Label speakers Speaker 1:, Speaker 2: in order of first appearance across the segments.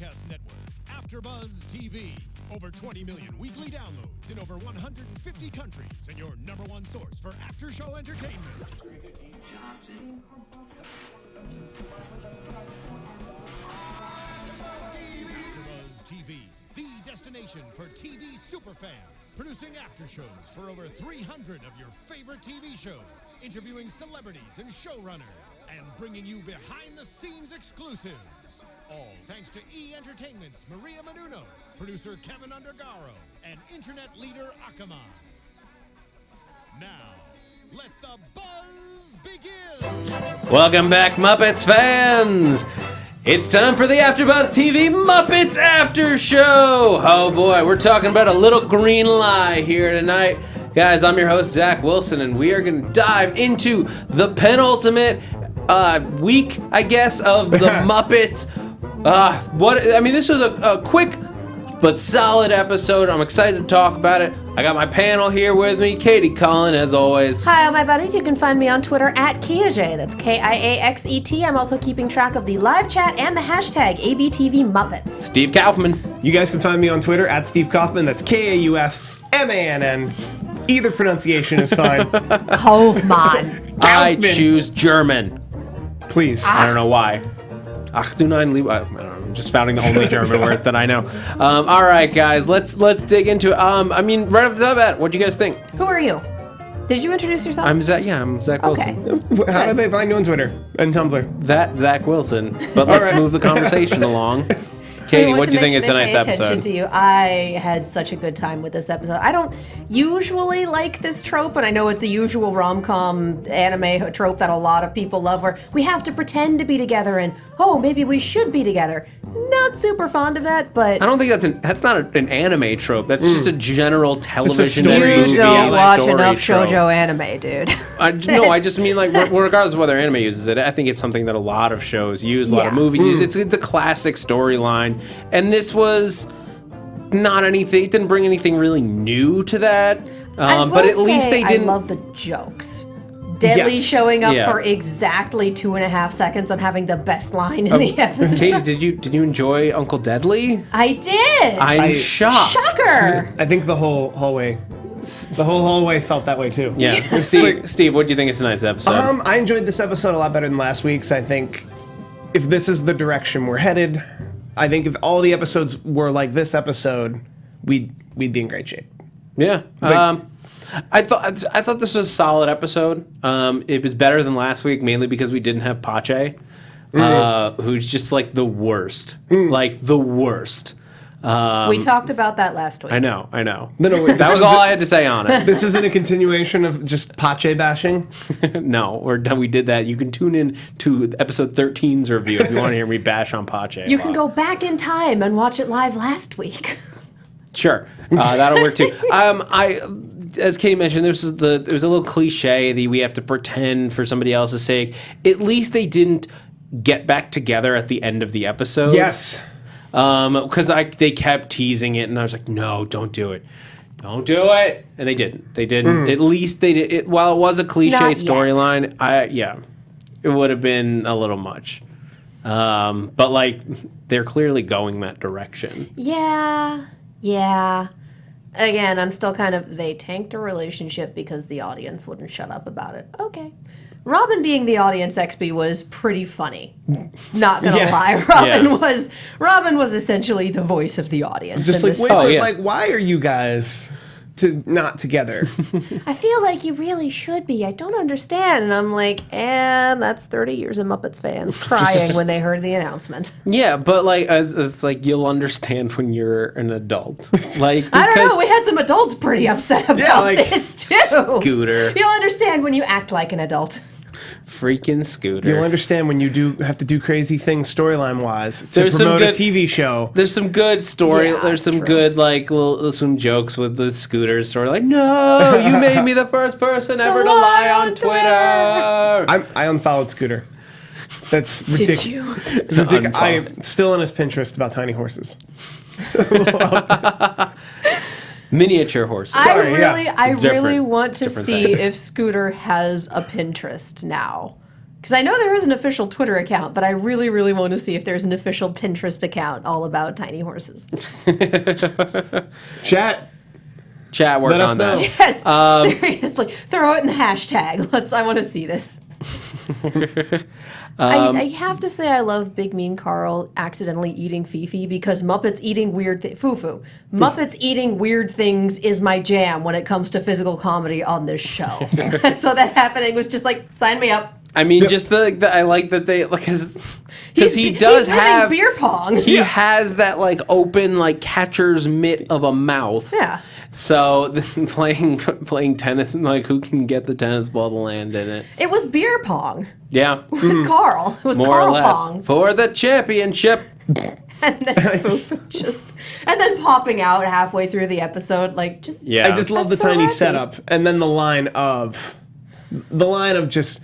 Speaker 1: broadcast network, AFTERBUZZ TV. Over 20 million weekly downloads in over 150 countries, and your number one source for after-show entertainment. AFTERBUZZ TV, the destination for TV superfans. Producing after-shows for over 300 of your favorite TV shows. Interviewing celebrities and showrunners. And bringing you behind-the-scenes exclusives. All thanks to E! Entertainment's Maria Menounos, producer Kevin Undergaro, and internet leader Akamai. Now, let the buzz begin!
Speaker 2: Welcome back, Muppets fans! It's time for the AFTERBUZZ TV Muppets After Show! Oh boy, we're talking about a little green lie here tonight. Guys, I'm your host, Zach Wilson, and we are going to dive into the penultimate week, I guess, of the Muppets. This was a quick but solid episode. I'm excited to talk about it. I got my panel here with me, Katie, Cullen, as always.
Speaker 3: Hi, all my buddies. You can find me on Twitter at KiaXet. That's Kiaxet. I'm also keeping track of the live chat and the hashtag ABTVMuppets.
Speaker 2: Steve Kaufmann.
Speaker 4: You guys can find me on Twitter at Steve Kaufmann. That's Kaufmann. Either pronunciation is fine.
Speaker 3: Kaufmann.
Speaker 2: I choose German.
Speaker 4: Please.
Speaker 2: I don't know why. I don't know. I'm just spouting the only German words that I know. All right, guys, let's dig into it. Right off the top of that, what do you guys think?
Speaker 3: Who are you? Did you introduce yourself?
Speaker 2: I'm Zach Wilson.
Speaker 3: Okay.
Speaker 4: How do they find you on Twitter and Tumblr?
Speaker 2: That Zach Wilson. But let's move the conversation along. Katie, what do you think of tonight's episode?
Speaker 3: To you. I had such a good time with this episode. I don't usually like this trope, and I know it's a usual rom-com anime trope that a lot of people love, where we have to pretend to be together and, oh, maybe we should be together. Not super fond of that, but...
Speaker 2: I don't think that's not an anime trope. That's just a general television
Speaker 4: movie.
Speaker 3: You don't watch enough
Speaker 2: trope.
Speaker 3: shoujo anime, dude.
Speaker 2: I just mean, like, regardless of whether anime uses it, I think it's something that a lot of shows use, a lot of movies use. It's a classic storyline. And this was not anything, it didn't bring anything really new to that. But at least they didn't.
Speaker 3: I love the jokes. Deadly showing up for exactly 2.5 seconds and having the best line in the episode.
Speaker 2: Katie, did you enjoy Uncle Deadly?
Speaker 3: I did.
Speaker 2: I'm shocked.
Speaker 3: Shocker.
Speaker 4: I think the whole hallway felt that way too.
Speaker 2: Yeah. Steve, what do you think of tonight's episode?
Speaker 4: I enjoyed this episode a lot better than last week's. I think if this is the direction we're headed, I think if all the episodes were like this episode, we'd be in great shape.
Speaker 2: Yeah. I thought this was a solid episode. It was better than last week, mainly because we didn't have Pache, who's just like the worst. Like the worst.
Speaker 3: We talked about that last week.
Speaker 2: I know.
Speaker 4: No,
Speaker 2: That was all I had to say on it.
Speaker 4: This isn't a continuation of just Pache bashing?
Speaker 2: No, we did that. You can tune in to episode 13's review if you want to hear me bash on Pache.
Speaker 3: You can go back in time and watch it live last week.
Speaker 2: Sure, that'll work too. As Katie mentioned, there was a little cliche that we have to pretend for somebody else's sake. At least they didn't get back together at the end of the episode.
Speaker 4: Yes.
Speaker 2: Because they kept teasing it, and I was like, no, don't do it. Don't do it. And they didn't. They didn't. At least they did. While it was a cliche storyline, it would have been a little much. But, like, they're clearly going that direction.
Speaker 3: Yeah. Again, I'm still they tanked a relationship because the audience wouldn't shut up about it. Okay. Robin being the audience XP was pretty funny. Not gonna lie. Robin was essentially the voice of the audience.
Speaker 4: Just like, why are you guys not together?
Speaker 3: I feel like you really should be. I don't understand. And I'm like, and that's 30 years of Muppets fans crying when they heard the announcement.
Speaker 2: Yeah, but like, it's like you'll understand when you're an adult. Like,
Speaker 3: I don't know. We had some adults pretty upset about this too.
Speaker 2: Scooter.
Speaker 3: You'll understand when you act like an adult.
Speaker 2: Freaking Scooter.
Speaker 4: You'll understand when you have to do crazy things storyline-wise to promote a TV show.
Speaker 2: There's some good story. There's some good, like, some jokes with the Scooter story. Like, no, you made me the first person ever to lie on Twitter.
Speaker 4: I unfollowed Scooter. That's ridiculous.
Speaker 3: Did you?
Speaker 4: Ridiculous. I'm still on his Pinterest about tiny horses.
Speaker 2: Miniature horses.
Speaker 3: I really want to see if Scooter has a Pinterest now. Because I know there is an official Twitter account, but I really, really want to see if there's an official Pinterest account all about tiny horses.
Speaker 4: Chat,
Speaker 2: work
Speaker 4: let us
Speaker 2: on
Speaker 4: know.
Speaker 2: that.
Speaker 3: Yes, seriously. Throw it in the hashtag. I want to see this. I have to say I love Big Mean Carl accidentally eating Fifi because Muppets eating weird Fufu. Muppets eating weird things is my jam when it comes to physical comedy on this show. And so that happening was just like, sign me up.
Speaker 2: I mean, just the I like that they because he
Speaker 3: he's
Speaker 2: does have
Speaker 3: beer pong.
Speaker 2: He has that like open like catcher's mitt of a mouth.
Speaker 3: Yeah.
Speaker 2: So playing tennis and like who can get the tennis ball to land in it.
Speaker 3: It was beer pong
Speaker 2: Yeah.
Speaker 3: with Carl. It was
Speaker 2: More
Speaker 3: Carl
Speaker 2: or less
Speaker 3: pong.
Speaker 2: for the championship.
Speaker 3: And then and then popping out halfway through the episode, like just
Speaker 2: Yeah.
Speaker 4: I just love the
Speaker 3: I'm so
Speaker 4: tiny
Speaker 3: happy.
Speaker 4: setup, and then the line of just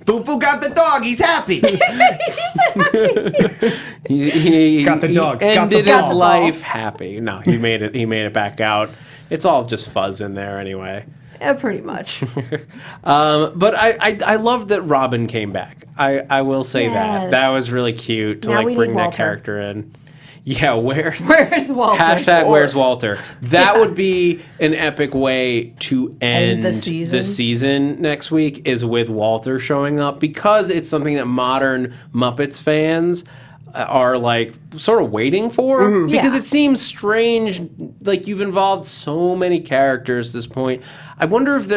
Speaker 4: Fufu got the dog. He's happy.
Speaker 2: He
Speaker 4: Got the dog, got the
Speaker 2: Ended
Speaker 4: ball.
Speaker 2: his life happy. No, he made it. He made it back out. It's all just fuzz in there anyway.
Speaker 3: pretty much.
Speaker 2: But I love that Robin came back. I will say that.
Speaker 3: Yes.
Speaker 2: That was really cute to
Speaker 3: Now we
Speaker 2: like
Speaker 3: need
Speaker 2: bring that
Speaker 3: Walter.
Speaker 2: character in. Yeah,
Speaker 3: Where's Walter?
Speaker 2: Hashtag where's Walter? That would be an epic way to end
Speaker 3: the
Speaker 2: the
Speaker 3: season.
Speaker 2: season next week is with Walter showing up because it's something that modern Muppets fans are like sort of waiting for because
Speaker 3: Yeah.
Speaker 2: it seems strange like you've involved so many characters at this point. I wonder if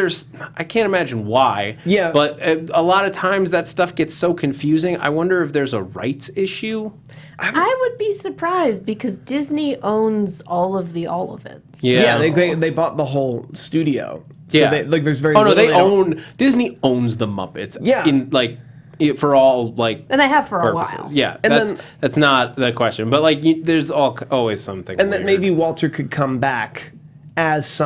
Speaker 2: I can't imagine why.
Speaker 4: Yeah.
Speaker 2: But a lot of times that stuff gets so confusing. I wonder if there's a rights issue.
Speaker 3: I would be surprised because Disney owns all of the Olivets.
Speaker 2: Yeah.
Speaker 4: Yeah, they bought the whole studio. So
Speaker 2: Yeah.
Speaker 4: there's very
Speaker 2: Oh no,
Speaker 4: little
Speaker 2: they
Speaker 4: don't-
Speaker 2: own Disney owns the Muppets.
Speaker 4: Yeah.
Speaker 2: In like for all like
Speaker 3: And they have for a
Speaker 2: purposes.
Speaker 3: while.
Speaker 2: Yeah,
Speaker 4: And
Speaker 2: that's not the question. But like there's always something.
Speaker 4: and that
Speaker 2: weird.
Speaker 4: maybe Walter could come back as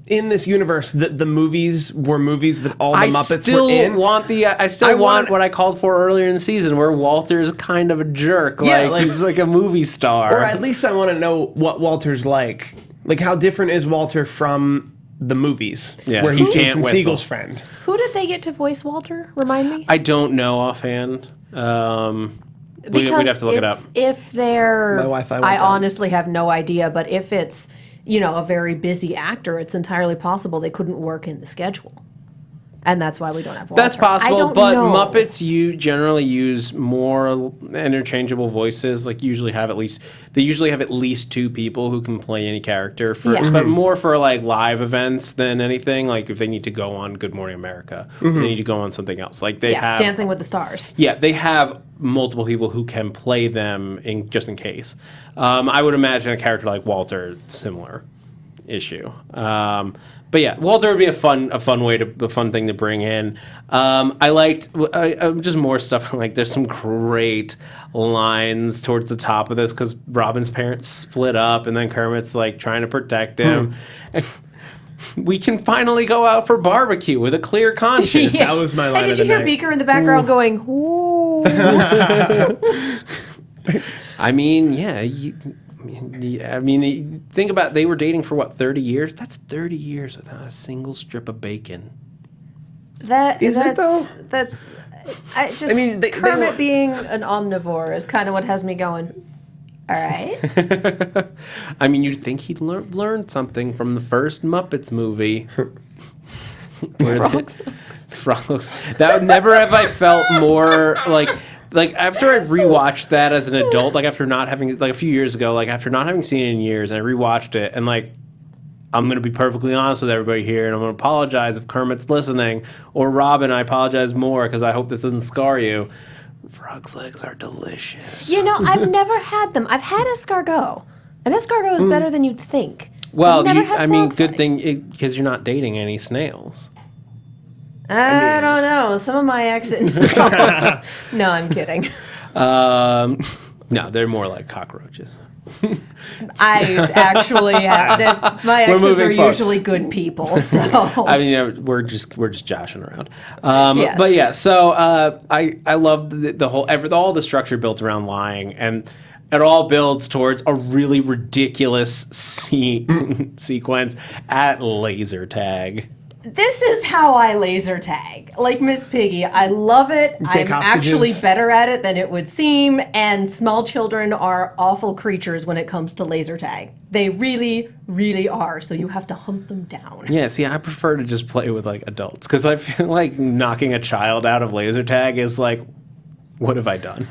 Speaker 4: in this universe that the movies were movies that all the Muppets
Speaker 2: still
Speaker 4: were in.
Speaker 2: I still
Speaker 4: I
Speaker 2: want
Speaker 4: want-
Speaker 2: what I called for earlier in the season, where Walter's kind of a jerk.
Speaker 4: Yeah,
Speaker 2: like he's like a movie star.
Speaker 4: Or at least I want to know what Walter's like. Like, how different is Walter from the movies,
Speaker 2: Yeah,
Speaker 4: where
Speaker 2: he
Speaker 4: he's
Speaker 2: can't
Speaker 4: Jason
Speaker 2: whistle.
Speaker 4: Segel's friend?
Speaker 3: Who did they get to voice Walter? Remind me.
Speaker 2: I don't know offhand. We'd have to look it up.
Speaker 3: If they're,
Speaker 4: My Wi-Fi went
Speaker 3: I
Speaker 4: down.
Speaker 3: honestly have no idea. But if it's, a very busy actor, it's entirely possible they couldn't work in the schedule, and that's why we don't have Walter.
Speaker 2: That's
Speaker 3: I
Speaker 2: possible,
Speaker 3: don't
Speaker 2: but
Speaker 3: know.
Speaker 2: Muppets you generally use more interchangeable voices. Like they usually have at least two people who can play any character for,
Speaker 3: Yeah.
Speaker 2: but more for like live events than anything. Like if they need to go on Good Morning America, or they need to go on something else. Like they have
Speaker 3: Dancing with the Stars.
Speaker 2: Yeah, they have multiple people who can play them just in case. I would imagine a character like Walter, similar issue. But yeah, Walter would be a fun thing to bring in. I liked just more stuff. Like there's some great lines towards the top of this because Robin's parents split up, and then Kermit's like trying to protect him. And we can finally go out for barbecue with a clear conscience.
Speaker 3: Yeah.
Speaker 4: That was my line
Speaker 3: And
Speaker 4: of
Speaker 3: did
Speaker 4: the
Speaker 3: you hear
Speaker 4: night.
Speaker 3: Beaker in the background going, "Ooh"?
Speaker 2: I mean, yeah. Think about they were dating for what 30 years. That's 30 years without a single strip of bacon.
Speaker 3: That's
Speaker 4: it, though?
Speaker 3: That's.
Speaker 4: I mean, they
Speaker 3: Kermit
Speaker 4: were-
Speaker 3: being an omnivore is kind of what has me going. All right.
Speaker 2: I mean, you'd think he'd learned something from the first Muppets movie. Frogs. That never have I felt more like after I rewatched that as an adult, like after not having like a few years ago, like after not having seen it in years, and I rewatched it, and like I'm gonna be perfectly honest with everybody here, and I'm gonna apologize if Kermit's listening, or Robin, I apologize more because I hope this doesn't scar you. Frog's legs are delicious.
Speaker 3: I've never had them. I've had escargot, and escargot is better than you'd think.
Speaker 2: Well,
Speaker 3: I've never had frog's
Speaker 2: good
Speaker 3: legs.
Speaker 2: thing because you're not dating any snails.
Speaker 3: I don't know. Some of my exes. No, I'm kidding.
Speaker 2: No, they're more like cockroaches.
Speaker 3: I actually have. My
Speaker 2: We're
Speaker 3: exes
Speaker 2: moving
Speaker 3: are
Speaker 2: forward.
Speaker 3: usually good people. So
Speaker 2: I mean, we're just joshing around.
Speaker 3: Yes.
Speaker 2: But yeah, so I love the whole all the structure built around lying, and it all builds towards a really ridiculous sequence at laser tag.
Speaker 3: This is how I laser tag. Like Miss Piggy, I love it.
Speaker 4: Take
Speaker 3: I'm
Speaker 4: hostages.
Speaker 3: actually better at it than it would seem, and small children are awful creatures when it comes to laser tag. They really, really are, so you have to hunt them down.
Speaker 2: Yeah, see, I prefer to just play with like adults because I feel like knocking a child out of laser tag is like, what have I done?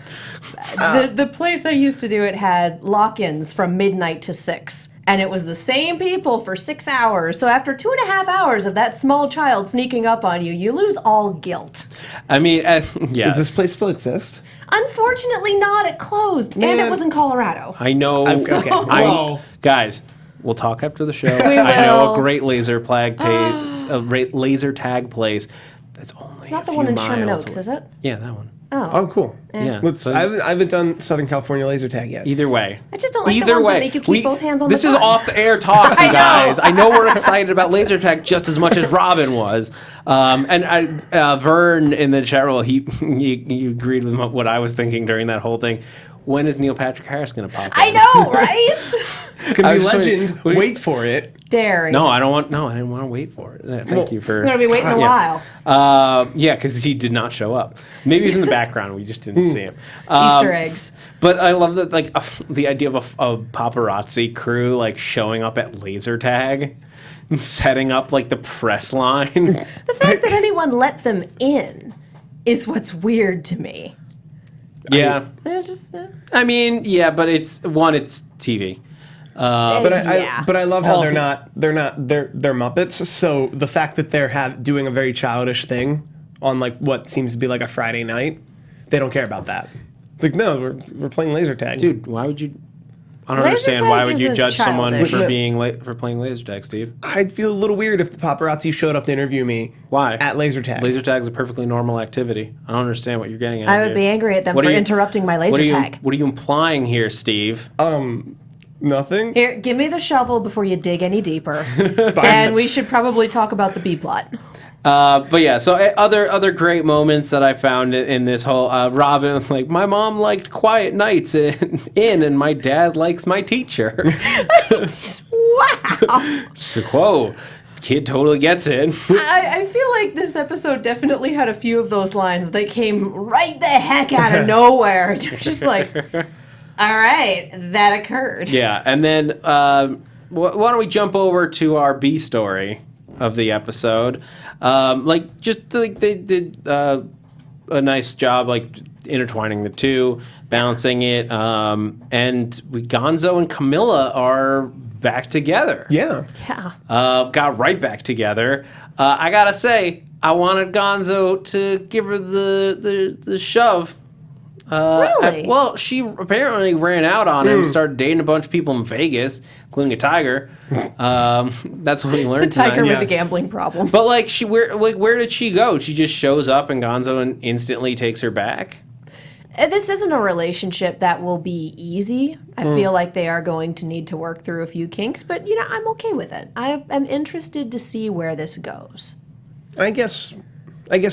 Speaker 3: The place I used to do it had lock-ins from midnight to 6. And it was the same people for 6 hours. So after 2.5 hours of that small child sneaking up on you, you lose all guilt.
Speaker 2: I mean, yeah.
Speaker 4: Does this place still exist?
Speaker 3: Unfortunately not. It closed. And
Speaker 4: Man.
Speaker 3: it was in Colorado.
Speaker 2: I know.
Speaker 4: Okay. Well,
Speaker 2: Guys, we'll talk after the show.
Speaker 3: We
Speaker 2: I know
Speaker 3: will.
Speaker 2: a great laser laser tag place. That's only
Speaker 3: It's not the one in Sherman Oaks, is it?
Speaker 2: Yeah, that one.
Speaker 4: Oh, cool.
Speaker 2: Yeah.
Speaker 4: I haven't done Southern California laser tag yet.
Speaker 2: Either way.
Speaker 3: I just don't like the ones that make you keep both hands on the
Speaker 2: This is
Speaker 3: gun.
Speaker 2: off the air talk, you
Speaker 3: I know.
Speaker 2: guys. I know we're excited about laser tag just as much as Robin was. Vern in the chat roll, he agreed with what I was thinking during that whole thing. When is Neil Patrick Harris going to pop
Speaker 3: I
Speaker 2: in?
Speaker 3: know, right?
Speaker 4: It's gonna
Speaker 2: I
Speaker 4: be
Speaker 2: was sorry.
Speaker 4: legend. Wait for it.
Speaker 3: Dairy.
Speaker 2: No, I didn't want to wait for it. Thank you for...
Speaker 3: I'm going to be waiting a while.
Speaker 2: Yeah, because he did not show up. Maybe he's in the background. We just didn't see him.
Speaker 3: Easter eggs.
Speaker 2: But I love that, like, the idea of a paparazzi crew, like, showing up at laser tag and setting up, like, the press line.
Speaker 3: The fact that anyone let them in is what's weird to me.
Speaker 2: Yeah. I mean, yeah, but it's TV.
Speaker 4: But I love how
Speaker 2: All-
Speaker 4: they're Muppets. So the fact that they're doing a very childish thing on like what seems to be like a Friday night, they don't care about that. Like, no, we're playing laser tag,
Speaker 2: Dude, why would you... I don't
Speaker 3: Laser
Speaker 2: understand.
Speaker 3: tag
Speaker 2: Why would you
Speaker 3: isn't
Speaker 2: judge someone
Speaker 3: childish.
Speaker 2: for playing laser tag, Steve?
Speaker 4: I'd feel a little weird if the paparazzi showed up to interview me.
Speaker 2: Why?
Speaker 4: At laser tag.
Speaker 2: Laser tag is a perfectly normal activity. I don't understand what you're getting at.
Speaker 3: I would
Speaker 2: here.
Speaker 3: be angry at them
Speaker 2: What
Speaker 3: for
Speaker 2: are you-
Speaker 3: interrupting my laser tag.
Speaker 2: What are you implying here, Steve?
Speaker 4: Nothing.
Speaker 3: Here, give me the shovel before you dig any deeper. And we should probably talk about the B plot.
Speaker 2: But yeah, so other great moments that I found in this whole Robin, like, my mom liked quiet nights and my dad likes my teacher.
Speaker 3: Wow.
Speaker 2: So, whoa, kid totally gets it.
Speaker 3: I feel like this episode definitely had a few of those lines that came right the heck out of nowhere. They're just like, all right, that occurred.
Speaker 2: Yeah, and then why don't we jump over to our B story of the episode? They did a nice job, like, intertwining the two, balancing it, and Gonzo and Camilla are back together.
Speaker 4: Yeah.
Speaker 3: Yeah.
Speaker 2: Got right back together. I gotta say, I wanted Gonzo to give her the shove.
Speaker 3: Really?
Speaker 2: Well, she apparently ran out on him, started dating a bunch of people in Vegas, including a tiger. That's what we learned tonight.
Speaker 3: Tiger with
Speaker 4: Yeah.
Speaker 3: a gambling problem.
Speaker 2: But where did she go? She just shows up and Gonzo instantly takes her back.
Speaker 3: This isn't a relationship that will be easy. I feel like they are going to need to work through a few kinks, but I'm okay with it. I am interested to see where this goes.
Speaker 4: I guess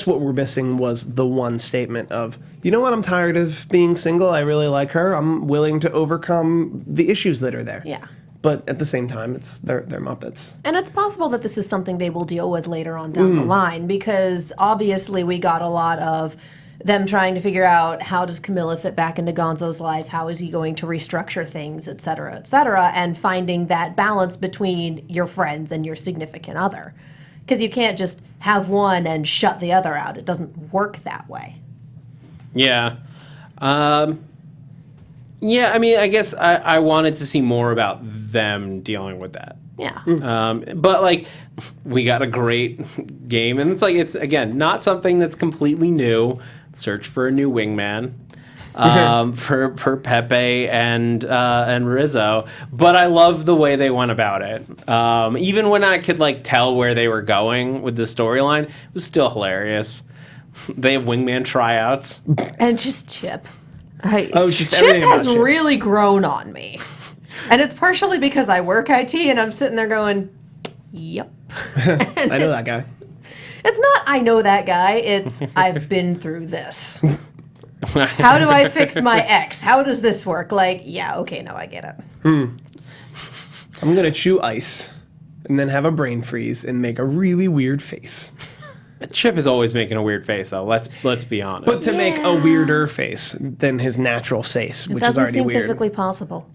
Speaker 4: what we're missing was the one statement of, you know what, I'm tired of being single. I really like her. I'm willing to overcome the issues that are there.
Speaker 3: Yeah.
Speaker 4: But at the same time, they're Muppets.
Speaker 3: And it's possible that this is something they will deal with later on down the line, because obviously we got a lot of them trying to figure out, how does Camilla fit back into Gonzo's life? How is he going to restructure things, et cetera, and finding that balance between your friends and your significant other. Because you can't just have one and shut the other out. It doesn't work that way.
Speaker 2: Yeah. Yeah, I mean, I guess I wanted to see more about them dealing with that.
Speaker 3: Yeah.
Speaker 2: But, like, we got a great game. And it's again, not something that's completely new. Search for a new wingman. For Pepe and Rizzo, but I love the way they went about it. Even when I could, like, tell where they were going with the storyline, it was still hilarious. They have wingman tryouts.
Speaker 3: And just Chip.
Speaker 4: Just
Speaker 3: Chip
Speaker 4: everything about
Speaker 3: has
Speaker 4: Chip.
Speaker 3: really grown on me. And it's partially because I work IT and I'm sitting there going, yep.
Speaker 4: I know that guy.
Speaker 3: It's not I know that guy, it's I've been through this. How do I fix my ex? How does this work? Like, yeah, okay, no, I get it.
Speaker 4: I'm gonna chew ice and then have a brain freeze and make a really weird face.
Speaker 2: Chip is always making a weird face, though. Let's be honest.
Speaker 4: But to make a weirder face than his natural face, which is already
Speaker 3: Doesn't seem
Speaker 4: weird.
Speaker 3: physically possible.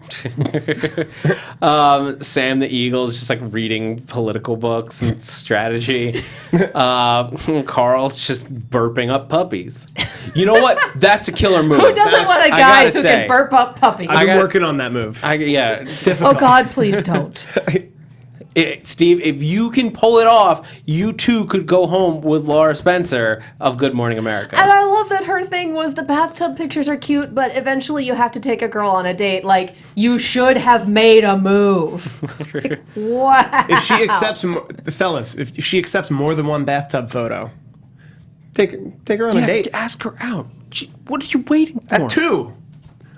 Speaker 2: Sam the Eagle is just like reading political books and strategy. Carl's just burping up puppies. You know what? That's a killer move.
Speaker 3: Who doesn't want a
Speaker 2: I
Speaker 3: guy
Speaker 2: gotta
Speaker 3: who
Speaker 2: say,
Speaker 3: can burp up puppies?
Speaker 4: I've been working on that move.
Speaker 2: Yeah.
Speaker 4: It's difficult.
Speaker 3: Oh, God, please don't.
Speaker 2: Steve, if you can pull it off, you too could go home with Laura Spencer of Good Morning America.
Speaker 3: And I love that her thing was the bathtub pictures are cute, but eventually you have to take a girl on a date. Like, you should have made a move. Like, wow.
Speaker 4: If she accepts, fellas, if she accepts more than one bathtub photo, take her on a date.
Speaker 2: Ask her out. What are you waiting for?
Speaker 4: At 2.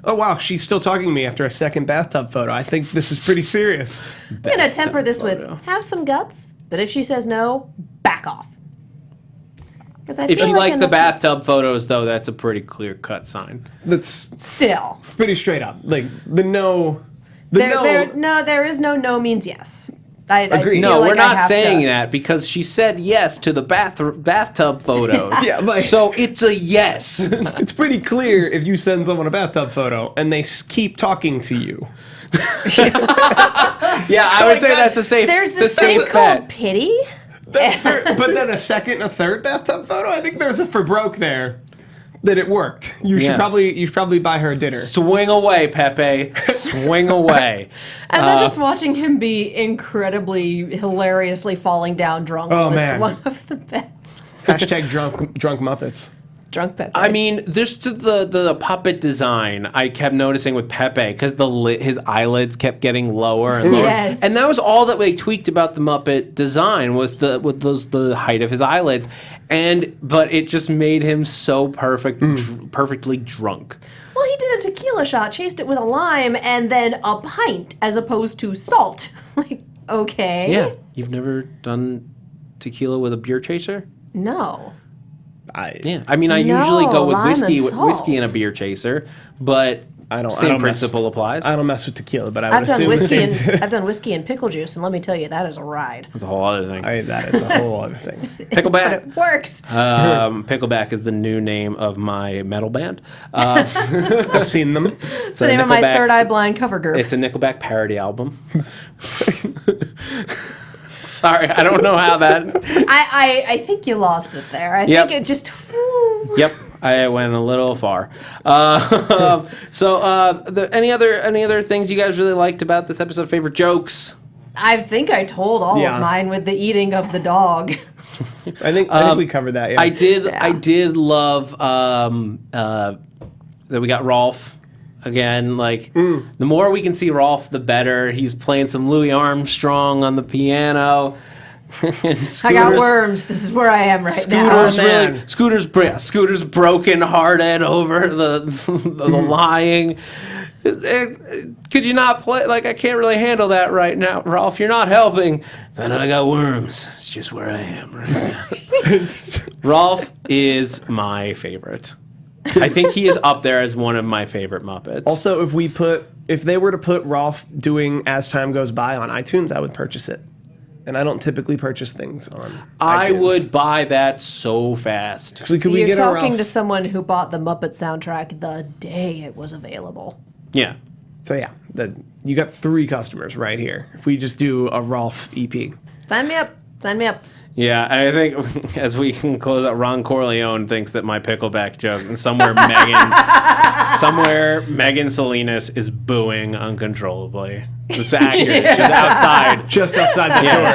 Speaker 4: Oh, wow, she's still talking to me after a second bathtub photo. I think this is pretty serious.
Speaker 3: I'm going to temper this with, have some guts, but if she says no, back off.
Speaker 2: If she likes the bathtub photos, though, that's a pretty clear-cut sign.
Speaker 4: That's
Speaker 3: still
Speaker 4: pretty straight up. Like, there
Speaker 3: is no means yes. I
Speaker 4: agree.
Speaker 2: No, we're not saying that because she said yes to the bathtub photos.
Speaker 4: Yeah, like,
Speaker 2: so it's a yes.
Speaker 4: It's pretty clear if you send someone a bathtub photo and they keep talking to you.
Speaker 2: Yeah, I would say that's a safe.
Speaker 3: There's this
Speaker 2: thing
Speaker 3: called pity.
Speaker 4: But then a third bathtub photo. I think there's a for broke there. That it worked. You should probably buy her a dinner.
Speaker 2: Swing away, Pepe. Swing away.
Speaker 3: And then just watching him be incredibly hilariously falling down drunk was one of the best.
Speaker 4: Hashtag drunk Muppets.
Speaker 3: Drunk Pepe.
Speaker 2: I mean, there's the puppet design I kept noticing with Pepe because his eyelids kept getting lower and lower.
Speaker 3: Yes.
Speaker 2: And that was all that we tweaked about the Muppet design was the height of his eyelids. But it just made him so perfectly drunk.
Speaker 3: Well, he did a tequila shot, chased it with a lime, and then a pint as opposed to salt. Like, okay.
Speaker 2: Yeah. You've never done tequila with a beer chaser?
Speaker 3: No.
Speaker 2: I usually go with
Speaker 3: lime and salt.
Speaker 2: whiskey and a beer chaser, but same principle applies.
Speaker 4: I don't mess with tequila, but I've
Speaker 3: done whiskey and pickle juice, and let me tell you, that is a ride.
Speaker 2: That's a whole other thing.
Speaker 4: That is a whole other thing.
Speaker 2: Pickleback.
Speaker 3: It works.
Speaker 2: Pickleback is the new name of my metal band.
Speaker 4: I've seen them.
Speaker 3: It's the name of my Third Eye Blind cover group.
Speaker 2: It's a Nickelback parody album. Sorry, I don't know how that.
Speaker 3: I think you lost it there. I think it just.
Speaker 2: Yep, I went a little far. Any other things you guys really liked about this episode? Favorite jokes?
Speaker 3: I think I told all of mine with the eating of the dog.
Speaker 4: I think we covered that. Yeah,
Speaker 2: I did love that we got Rolf. Again, the more we can see Rolf, the better. He's playing some Louis Armstrong on the piano.
Speaker 3: I got worms. This is where I am now.
Speaker 2: Scooter's broken hearted over the lying. Could you not play? Like, I can't really handle that right now, Rolf. You're not helping. But I got worms. It's just where I am right now. Rolf is my favorite. I think he is up there as one of my favorite Muppets.
Speaker 4: Also, if they were to put Rolf doing As Time Goes By on iTunes, I would purchase it. And I don't typically purchase things on iTunes.
Speaker 2: I would buy that so fast.
Speaker 4: Actually, could
Speaker 3: You're
Speaker 4: we get
Speaker 3: talking to someone who bought the Muppet soundtrack the day it was available.
Speaker 2: Yeah.
Speaker 4: So yeah, you got 3 customers right here. If we just do a Rolf EP.
Speaker 3: Sign me up. Sign me up.
Speaker 2: Yeah, and I think as we can close out, Ron Corleone thinks that my pickleback joke, and somewhere Megan Salinas is booing uncontrollably. It's accurate. She's outside.
Speaker 4: Just outside the door.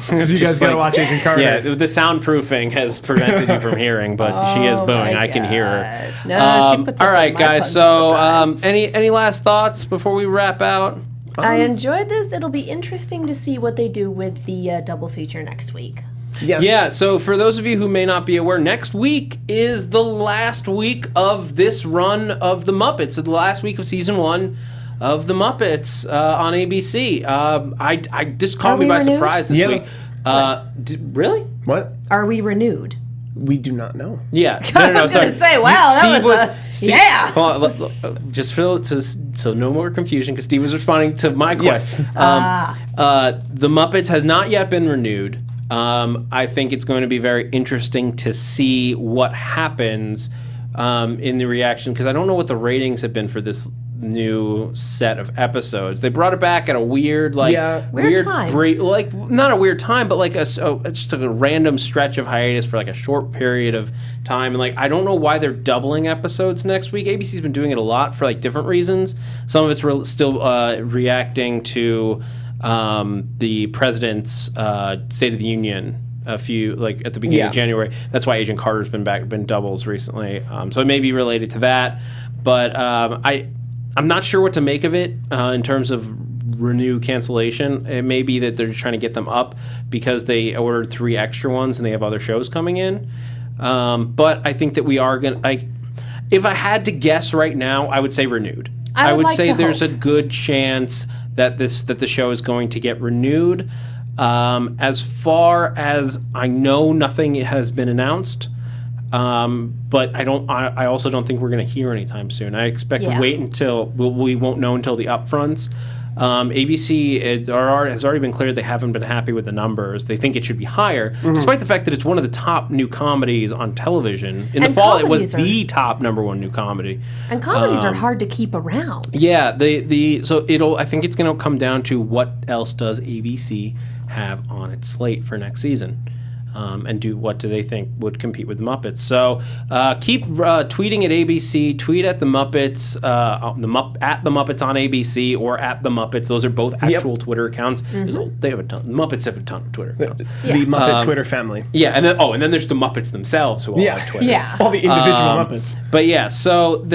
Speaker 4: Because you guys got to watch Agent Carter.
Speaker 2: Yeah, the soundproofing has prevented you from hearing, but she is booing. I can hear her.
Speaker 3: No, she puts
Speaker 2: all right, guys.
Speaker 3: puns
Speaker 2: So, any last thoughts before we wrap out?
Speaker 3: I enjoyed this. It'll be interesting to see what they do with the double feature next week.
Speaker 4: Yes.
Speaker 2: Yeah, so for those of you who may not be aware, next week is the last week of this run of The Muppets, so the last week of season 1 of The Muppets on ABC. This caught me by surprise this week. Really?
Speaker 4: What?
Speaker 3: Are we renewed?
Speaker 4: We do not know.
Speaker 2: Yeah.
Speaker 3: I was going to say, wow, yeah.
Speaker 2: Well, just so no more confusion, because Steve was responding to my question.
Speaker 4: Yes.
Speaker 2: The Muppets has not yet been renewed. I think it's going to be very interesting to see what happens in the reaction, because I don't know what the ratings have been for this new set of episodes. They brought it back at a weird
Speaker 3: weird time.
Speaker 2: Not a weird time, but it's just a random stretch of hiatus for like a short period of time. And I don't know why they're doubling episodes next week. ABC's been doing it a lot for different reasons. Some of it's still reacting to the president's State of the Union a few at the beginning of January. That's why Agent Carter's been doubles recently. So it may be related to that, but I'm not sure what to make of it in terms of renew cancellation. It may be that they're just trying to get them up because they ordered 3 extra ones and they have other shows coming in. But I think that we are going to... If I had to guess right now, I would say renewed. I would say there's a good chance that the show is going to get renewed. As far as I know, nothing has been announced. But I also don't think we're going to hear anytime soon. I expect to wait until we won't know until the upfronts. ABC has already been clear they haven't been happy with the numbers. They think it should be higher, despite the fact that it's one of the top new comedies on television. In the fall, it was the top #1 new comedy.
Speaker 3: And comedies are hard to keep around.
Speaker 2: Yeah, I think it's going to come down to what else does ABC have on its slate for next season. And what do they think would compete with the Muppets? So keep tweeting at ABC, tweet at the Muppets, at the Muppets on ABC, or at the Muppets. Those are both actual Twitter accounts. They have a ton. The Muppets have a ton of Twitter accounts.
Speaker 4: The Muppet Twitter family.
Speaker 2: Yeah, and then there's the Muppets themselves who all have Twitter.
Speaker 3: Yeah,
Speaker 4: all the individual Muppets.
Speaker 2: But yeah, so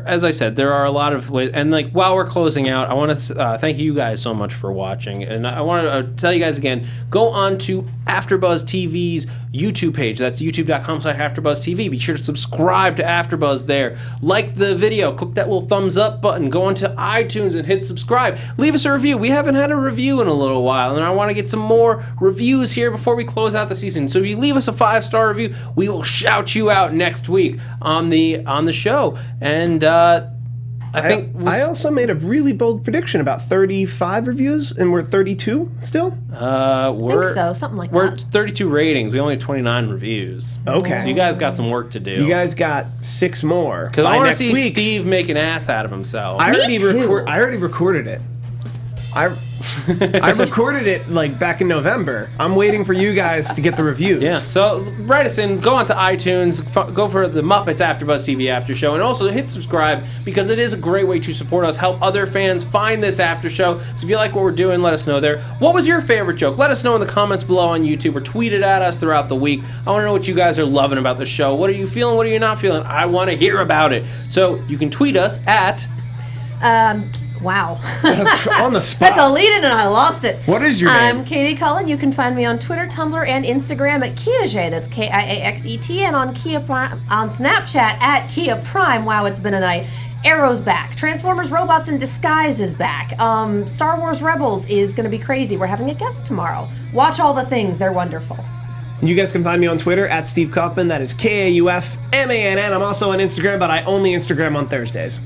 Speaker 2: as I said, there are a lot of ways. And while we're closing out, I want to thank you guys so much for watching. And I want to tell you guys again, go on to AfterBuzz TV's YouTube page. That's youtube.com/AfterBuzzTV. Be sure to subscribe to AfterBuzz there. Like the video. Click that little thumbs up button. Go onto iTunes and hit subscribe. Leave us a review. We haven't had a review in a little while, and I want to get some more reviews here before we close out the season. So if you leave us a 5-star review, we will shout you out next week on the show. And I
Speaker 4: also made a really bold prediction about 35 reviews, and we're 32 still?
Speaker 3: I think so, something like that.
Speaker 2: We're 32 ratings. We only have 29 reviews.
Speaker 4: Okay.
Speaker 2: So you guys got some work to do.
Speaker 4: You guys got 6 more.
Speaker 2: Because I want to see Steve make an ass out of himself.
Speaker 4: I already recorded it. I recorded it back in November. I'm waiting for you guys to get the reviews.
Speaker 2: Yeah, so write us in, go onto iTunes, go for the Muppets AfterBuzz TV After Show, and also hit subscribe because it is a great way to support us, help other fans find this after show. So if you like what we're doing, let us know there. What was your favorite joke? Let us know in the comments below on YouTube or tweet it at us throughout the week. I want to know what you guys are loving about the show. What are you feeling? What are you not feeling? I want to hear about it. So you can tweet us at...
Speaker 3: Wow.
Speaker 4: On the spot.
Speaker 3: That's a lead-in and I lost it.
Speaker 4: What is your name?
Speaker 3: I'm Katie Cullen. You can find me on Twitter, Tumblr, and Instagram at KiaXet. That's KIAXET. And on Kia Prime, on Snapchat at Kia Prime. Wow, it's been a night. Arrow's back. Transformers Robots in Disguise is back. Star Wars Rebels is going to be crazy. We're having a guest tomorrow. Watch all the things. They're wonderful.
Speaker 4: You guys can find me on Twitter at Steve Kaufmann. That is KAUFMANN. I'm also on Instagram, but I only Instagram on Thursdays.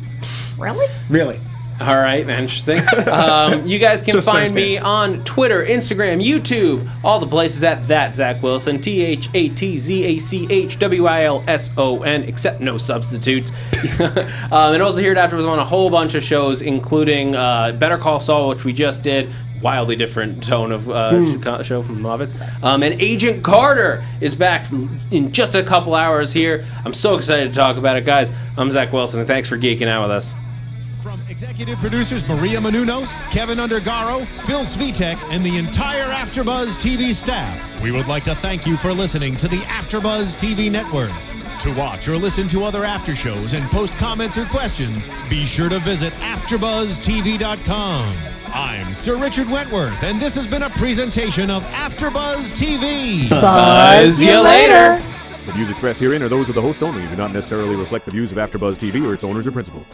Speaker 3: Really?
Speaker 4: Really.
Speaker 2: All right, interesting. You guys can find me on Twitter, Instagram, YouTube, all the places at that Zach Wilson, ThatZachWilson, except no substitutes. And also here at AfterBuzz on a whole bunch of shows, including Better Call Saul, which we just did. Wildly different tone of show from Muppets. And Agent Carter is back in just a couple hours here. I'm so excited to talk about it, guys. I'm Zach Wilson, and thanks for geeking out with us.
Speaker 1: From executive producers Maria Menounos, Kevin Undergaro, Phil Svitek, and the entire AfterBuzz TV staff, we would like to thank you for listening to the AfterBuzz TV network. To watch or listen to other after shows and post comments or questions, be sure to visit AfterBuzzTV.com. I'm Sir Richard Wentworth, and this has been a presentation of AfterBuzz TV.
Speaker 2: Buzz you later.
Speaker 5: The views expressed herein are those of the hosts only and do not necessarily reflect the views of AfterBuzz TV or its owners or principals.